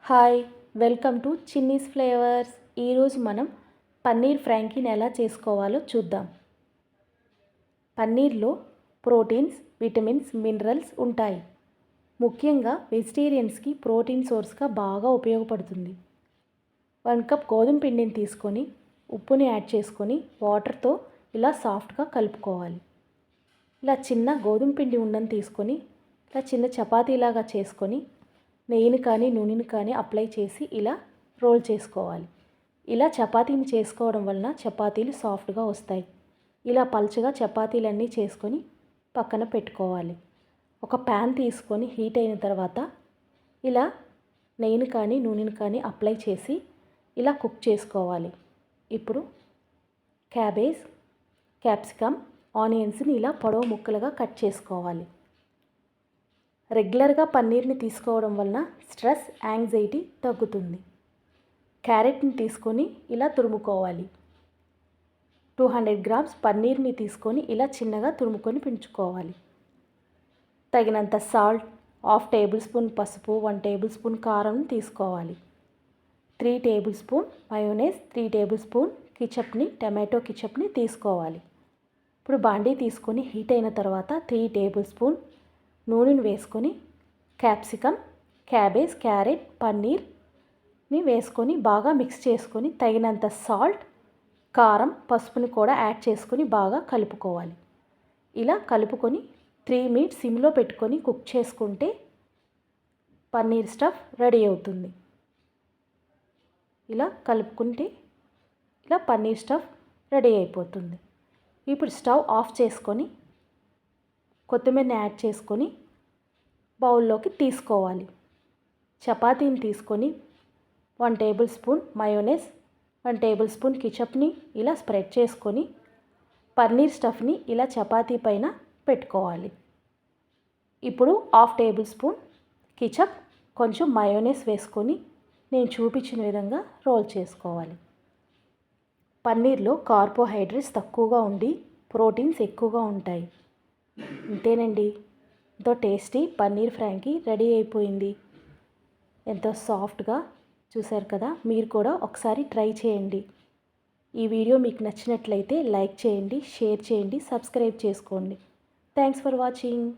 Hi, welcome to Chinni's flavours. ఈరోజు మనం పన్నీర్ ఫ్రాంకీని ఎలా చేసుకోవాలో చూద్దాం. పన్నీర్లో ప్రోటీన్స్, విటమిన్స్, మినరల్స్ ఉంటాయి. ముఖ్యంగా వెజిటేరియన్స్కి ప్రోటీన్ సోర్స్గా బాగా ఉపయోగపడుతుంది. 1 కప్ గోధుమ పిండిని తీసుకొని ఉప్పుని యాడ్ చేసుకొని వాటర్తో ఇలా సాఫ్ట్గా కలుపుకోవాలి. ఇలా చిన్న గోధుమ పిండి ఉండని తీసుకొని ఇలా చిన్న చపాతీలాగా చేసుకొని నెయ్యిని కానీ నూనెని కానీ అప్లై చేసి ఇలా రోల్ చేసుకోవాలి. ఇలా చపాతీని చేసుకోవడం వలన చపాతీలు సాఫ్ట్గా వస్తాయి. ఇలా పల్చగా చపాతీలన్నీ చేసుకొని పక్కన పెట్టుకోవాలి. ఒక ప్యాన్ తీసుకొని హీట్ అయిన తర్వాత ఇలా నెయ్యిని కానీ నూనెని కానీ అప్లై చేసి ఇలా కుక్ చేసుకోవాలి. ఇప్పుడు క్యాబేజ్, క్యాప్సికమ్, ఆనియన్స్ని ఇలా పొడవు ముక్కలుగా కట్ చేసుకోవాలి. రెగ్యులర్గా పన్నీర్ని తీసుకోవడం వలన స్ట్రెస్, యాంగ్జైటీ తగ్గుతుంది. క్యారెట్ని తీసుకొని ఇలా తురుముకోవాలి. 200 గ్రామ్స్ పన్నీర్ని తీసుకొని ఇలా చిన్నగా తురుముకొని పెంచుకోవాలి. తగినంత సాల్ట్, 1/2 టేబుల్ స్పూన్ పసుపు, 1 టేబుల్ స్పూన్ కారం తీసుకోవాలి. 3 tablespoon mayonnaise, 3 tablespoon కెచప్ని, టమాటో కెచప్ని తీసుకోవాలి. ఇప్పుడు బాండీ తీసుకొని హీట్ అయిన తర్వాత 3 టేబుల్ స్పూన్ నూనెని వేసుకొని క్యాప్సికమ్, క్యాబేజ్, క్యారెట్, పన్నీర్ని వేసుకొని బాగా మిక్స్ చేసుకొని తగినంత సాల్ట్, కారం, పసుపుని కూడా యాడ్ చేసుకొని బాగా కలుపుకోవాలి. ఇలా కలుపుకొని 3 మినిట్స్ సిమ్లో పెట్టుకొని కుక్ చేసుకుంటే పన్నీర్ స్టఫ్ రెడీ అవుతుంది. ఇలా కలుపుకుంటే ఇలా పన్నీర్ స్టఫ్ రెడీ అయిపోతుంది. ఇప్పుడు స్టవ్ ఆఫ్ చేసుకొని కొత్తిమీరని యాడ్ చేసుకొని బౌల్లోకి తీసుకోవాలి. చపాతీని తీసుకొని 1 tablespoon mayonnaise, 1 tablespoon కెచప్ని ఇలా స్ప్రెడ్ చేసుకొని పన్నీర్ స్టఫ్ని ఇలా చపాతీ పైన పెట్టుకోవాలి. ఇప్పుడు 1/2 టేబుల్ స్పూన్ కెచప్, కొంచెం మయోనైస్ వేసుకొని నేను చూపించిన విధంగా రోల్ చేసుకోవాలి. పన్నీర్లో కార్బోహైడ్రేట్స్ తక్కువగా ఉండి ప్రోటీన్స్ ఎక్కువగా ఉంటాయి. అంతేనండి, ఎంతో టేస్టీ పన్నీర్ ఫ్రాంకీ రెడీ అయిపోయింది. ఎంతో సాఫ్ట్గా చూశారు కదా. మీరు కూడా ఒకసారి ట్రై చేయండి. ఈ వీడియో మీకు నచ్చినట్లయితే లైక్ చేయండి, షేర్ చేయండి, సబ్స్క్రైబ్ చేసుకోండి. Thanks for watching.